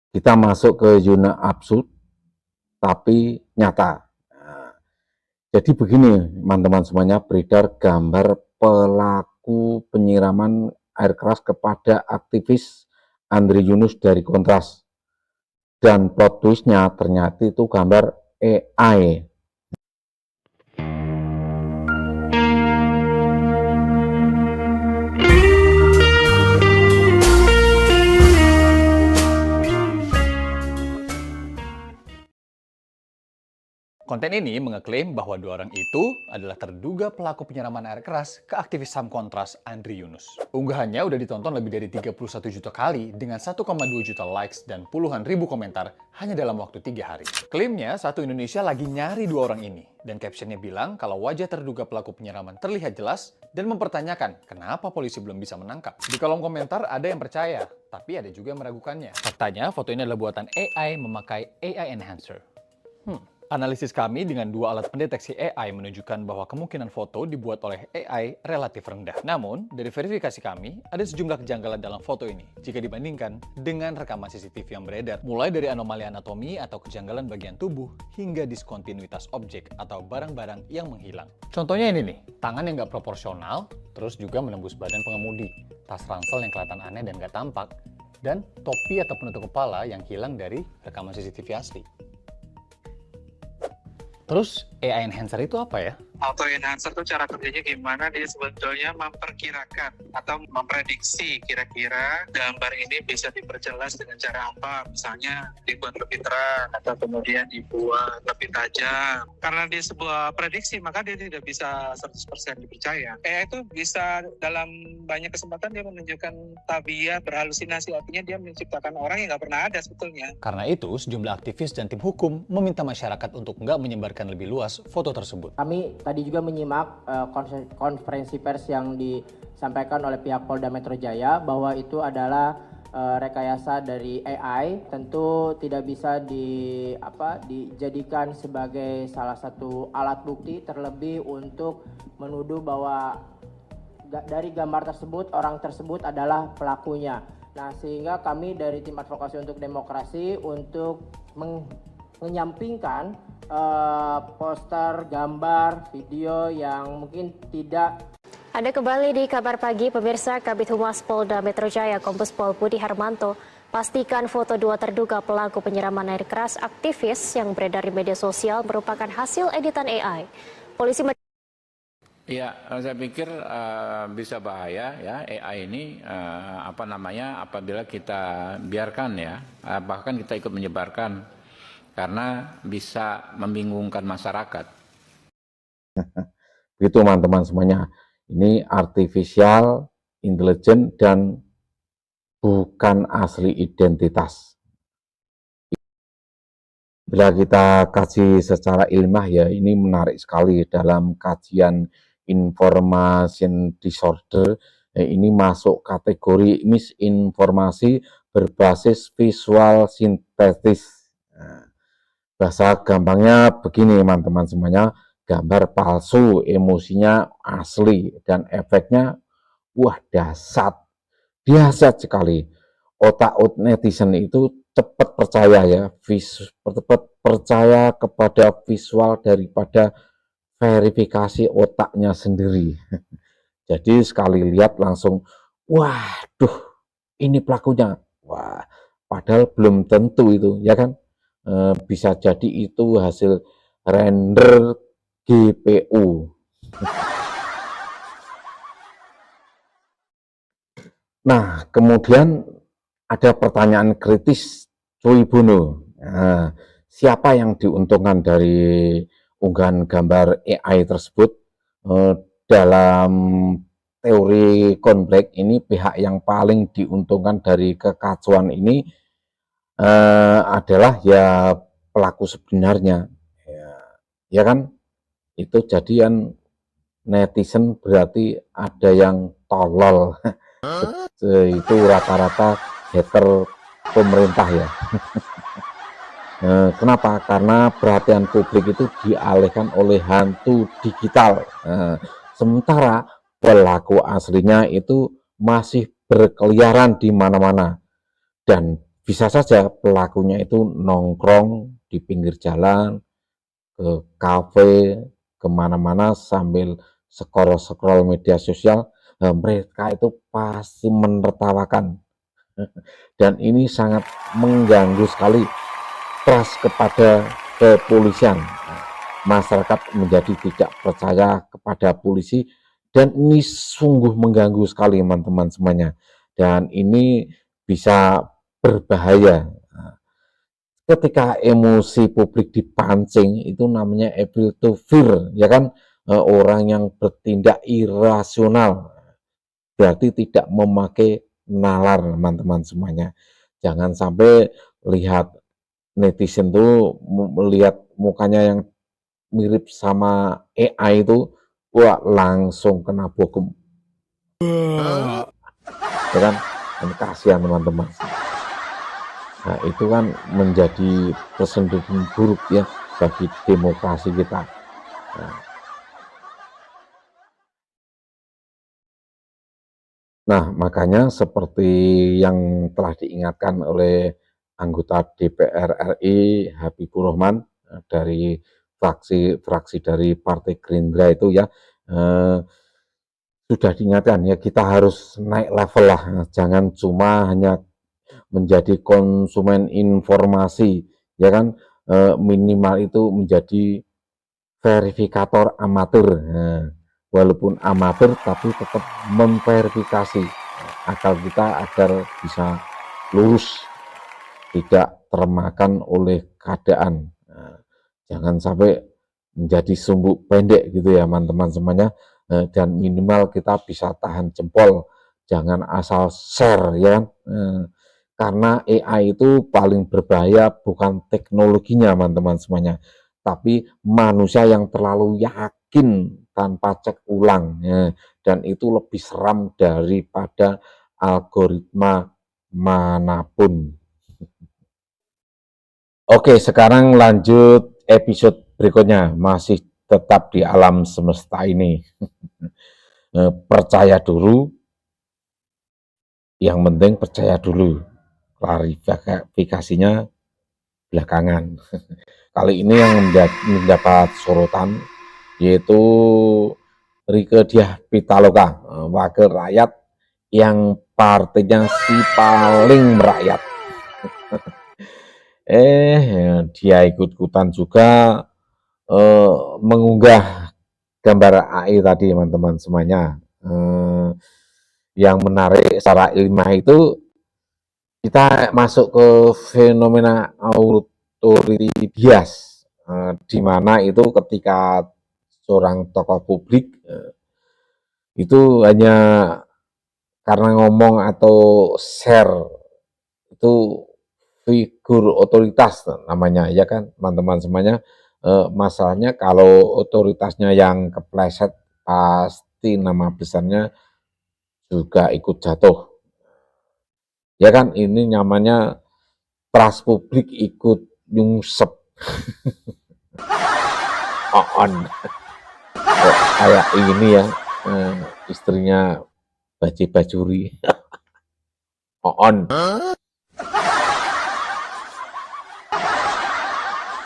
Kita masuk ke zona absurd tapi nyata. Nah, jadi begini teman-teman semuanya, beredar gambar pelaku penyiraman air keras kepada aktivis Andri Yunus dari Kontras. Dan plot twistnya ternyata itu gambar AI. Konten ini mengeklaim bahwa dua orang itu adalah terduga pelaku penyiraman air keras ke aktivis HAM Kontras Andri Yunus. Unggahannya udah ditonton lebih dari 31 juta kali dengan 1,2 juta likes dan puluhan ribu komentar hanya dalam waktu 3 hari. Klaimnya Satu Indonesia lagi nyari dua orang ini, dan captionnya bilang kalau wajah terduga pelaku penyiraman terlihat jelas dan mempertanyakan kenapa polisi belum bisa menangkap. Di kolom komentar ada yang percaya, tapi ada juga yang meragukannya. Faktanya foto ini adalah buatan AI memakai AI enhancer. Analisis kami dengan dua alat pendeteksi AI menunjukkan bahwa kemungkinan foto dibuat oleh AI relatif rendah. Namun, dari verifikasi kami, ada sejumlah kejanggalan dalam foto ini jika dibandingkan dengan rekaman CCTV yang beredar. Mulai dari anomali anatomi atau kejanggalan bagian tubuh, hingga diskontinuitas objek atau barang-barang yang menghilang. Contohnya ini nih, tangan yang nggak proporsional, terus juga menembus badan pengemudi, tas ransel yang kelihatan aneh dan nggak tampak, dan topi atau penutup kepala yang hilang dari rekaman CCTV asli. Terus AI enhancer itu apa ya? Auto enhancer itu cara kerjanya gimana, dia sebetulnya memperkirakan atau memprediksi kira-kira gambar ini bisa diperjelas dengan cara apa, misalnya dibuat lebih terang atau kemudian dibuat lebih tajam. Karena dia sebuah prediksi, maka dia tidak bisa 100% dipercaya. AI itu bisa dalam banyak kesempatan dia menunjukkan tabiat berhalusinasi, artinya dia menciptakan orang yang nggak pernah ada sebetulnya. Karena itu, sejumlah aktivis dan tim hukum meminta masyarakat untuk nggak menyebarkan lebih luas foto tersebut. Kami tadi juga menyimak konferensi pers yang disampaikan oleh pihak Polda Metro Jaya bahwa itu adalah rekayasa dari AI, tentu tidak bisa dijadikan sebagai salah satu alat bukti, terlebih untuk menuduh bahwa dari gambar tersebut orang tersebut adalah pelakunya. Nah, sehingga kami dari tim advokasi untuk demokrasi untuk menyampingkan poster, gambar, video yang mungkin tidak. Ada kembali di Kabar Pagi, pemirsa. Kabid Humas Polda Metro Jaya, Kombes Pol Budi Harmanto, pastikan foto dua terduga pelaku penyiraman air keras aktivis yang beredar di media sosial merupakan hasil editan AI. Polisi Ya, saya pikir bisa bahaya ya AI ini apabila kita biarkan ya, bahkan kita ikut menyebarkan, karena bisa membingungkan masyarakat. Begitu teman-teman semuanya, ini artificial intelligence dan bukan asli identitas. Bila kita kaji secara ilmiah ya, ini menarik sekali dalam kajian information disorder. Ini masuk kategori misinformasi berbasis visual sintetis. Bahasa gampangnya begini teman-teman semuanya, gambar palsu, emosinya asli, dan efeknya wah dahsyat sekali. Otak netizen itu cepat percaya ya, cepat percaya kepada visual daripada verifikasi otaknya sendiri. Jadi sekali lihat langsung, waduh ini pelakunya, wah padahal belum tentu itu, ya kan? Bisa jadi itu hasil render GPU. Nah, kemudian ada pertanyaan kritis Cui Bono. Nah, siapa yang diuntungkan dari unggahan gambar AI tersebut? Dalam teori konflik ini, pihak yang paling diuntungkan dari kekacauan ini adalah ya pelaku sebenarnya, ya kan? Itu jadian netizen berarti ada yang tolol. Itu rata-rata hater pemerintah ya. Kenapa? Karena perhatian publik itu dialihkan oleh hantu digital. Sementara pelaku aslinya itu masih berkeliaran di mana-mana. Dan bisa saja pelakunya itu nongkrong di pinggir jalan, ke kafe, kemana-mana sambil scroll-scroll media sosial, mereka itu pasti menertawakan. Dan ini sangat mengganggu sekali trust kepada kepolisian. Masyarakat menjadi tidak percaya kepada polisi, dan ini sungguh mengganggu sekali teman-teman semuanya. Dan ini bisa berbahaya. Ketika emosi publik dipancing, itu namanya appeal to fear, ya kan? Orang yang bertindak irasional, berarti tidak memakai nalar teman-teman semuanya. Jangan sampai lihat netizen tuh melihat mukanya yang mirip sama AI itu, wah langsung kena bokem. Ya kan? Dan kasihan teman-teman. Nah, itu kan menjadi presiden buruk ya bagi demokrasi kita. Nah, makanya seperti yang telah diingatkan oleh anggota DPR RI Habibur Rahman dari fraksi dari Partai Gerindra itu ya, sudah diingatkan ya, kita harus naik level lah, jangan cuma hanya menjadi konsumen informasi, ya kan, minimal itu menjadi verifikator amatir. Walaupun amatir tapi tetap memverifikasi akal kita agar bisa lurus, tidak termakan oleh keadaan. Jangan sampai menjadi sumbu pendek gitu ya teman-teman semuanya, dan minimal kita bisa tahan jempol, jangan asal share ya kan. Karena AI itu paling berbahaya bukan teknologinya teman-teman semuanya, tapi manusia yang terlalu yakin tanpa cek ulang ya, dan itu lebih seram daripada algoritma manapun. Oke, sekarang lanjut episode berikutnya, masih tetap di alam semesta ini. Percaya dulu, yang penting percaya dulu, klarifikasinya belakangan. Kali ini yang mendapat sorotan yaitu Rieke Diah Pitaloka, wakil rakyat yang partainya si paling merakyat. Dia ikut-ikutan juga mengunggah gambar AI tadi teman-teman semuanya. Yang menarik secara ilmiah itu, kita masuk ke fenomena authority bias, di mana itu ketika seorang tokoh publik itu hanya karena ngomong atau share itu figur otoritas namanya ya kan teman-teman semuanya. Masalahnya kalau otoritasnya yang kepleset, pasti nama besarnya juga ikut jatuh. Ya kan, ini namanya trust publik ikut nyungsep. On. Kayak ini ya, istrinya Baji Bajuri. On.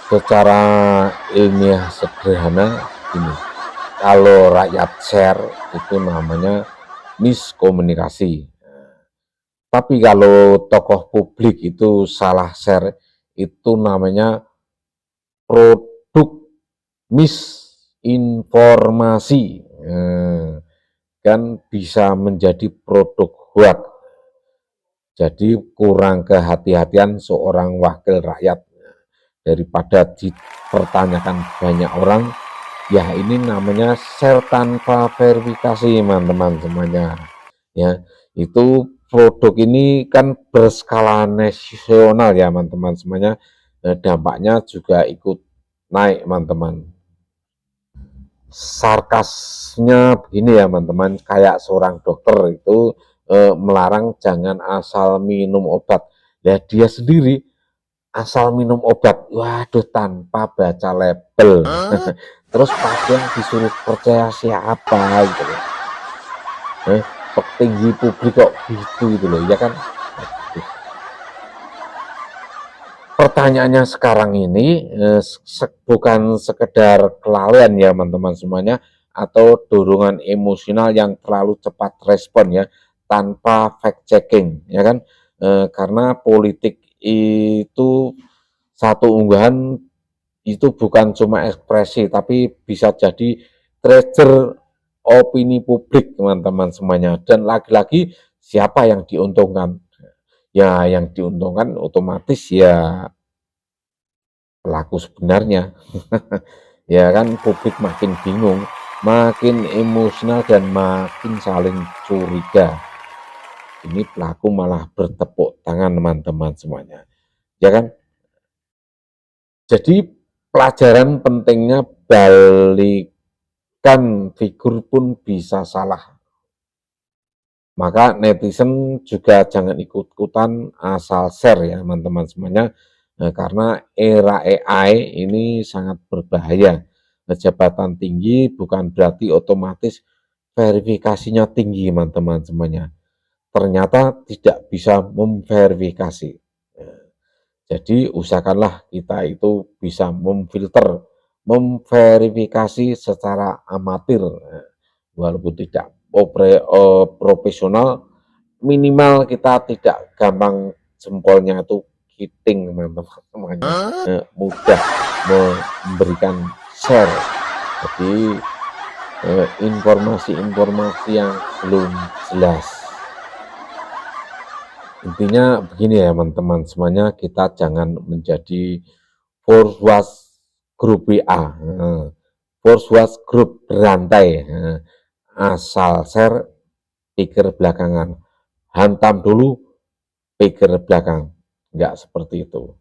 Secara ilmiah sederhana ini, kalau rakyat share itu namanya miskomunikasi. Tapi kalau tokoh publik itu salah share, itu namanya produk misinformasi. Kan bisa menjadi produk hoax. Jadi kurang kehati-hatian seorang wakil rakyat, daripada dipertanyakan banyak orang, ya ini namanya share tanpa verifikasi teman-teman semuanya. Ya, itu produk ini kan berskala nasional ya teman-teman semuanya, dampaknya juga ikut naik teman-teman. Sarkasnya begini ya teman-teman, kayak seorang dokter itu melarang jangan asal minum obat, ya dia sendiri asal minum obat, waduh tanpa baca label. Terus pasien disuruh percaya siapa gitu loh. Petinggi publik kok gitu loh, ya kan. pertanyaannya sekarang ini bukan sekedar kelalaian ya teman-teman semuanya, atau dorongan emosional yang terlalu cepat respon ya, tanpa fact checking ya kan. Karena politik itu satu unggahan itu bukan cuma ekspresi, tapi bisa jadi trigger opini publik teman-teman semuanya. Dan lagi-lagi siapa yang diuntungkan? Ya yang diuntungkan otomatis ya pelaku sebenarnya. Ya kan, publik makin bingung, makin emosional dan makin saling curiga. Ini pelaku malah bertepuk tangan teman-teman semuanya. Ya kan? Jadi pelajaran pentingnya balikan figur pun bisa salah. Maka netizen juga jangan ikut-ikutan asal share ya teman-teman semuanya. Karena era AI ini sangat berbahaya. Jabatan tinggi bukan berarti otomatis verifikasinya tinggi teman-teman semuanya. Ternyata tidak bisa memverifikasi. Jadi usahakanlah kita itu bisa memfilter, memverifikasi secara amatir, walaupun tidak profesional, minimal kita tidak gampang jempolnya itu kiting teman-teman semuanya, mudah memberikan share. Jadi informasi-informasi yang belum jelas. Intinya begini ya teman-teman semuanya, kita jangan menjadi force grup WA, force grup berantai, asal share, pikir belakangan, hantam dulu, pikir belakang, enggak seperti itu.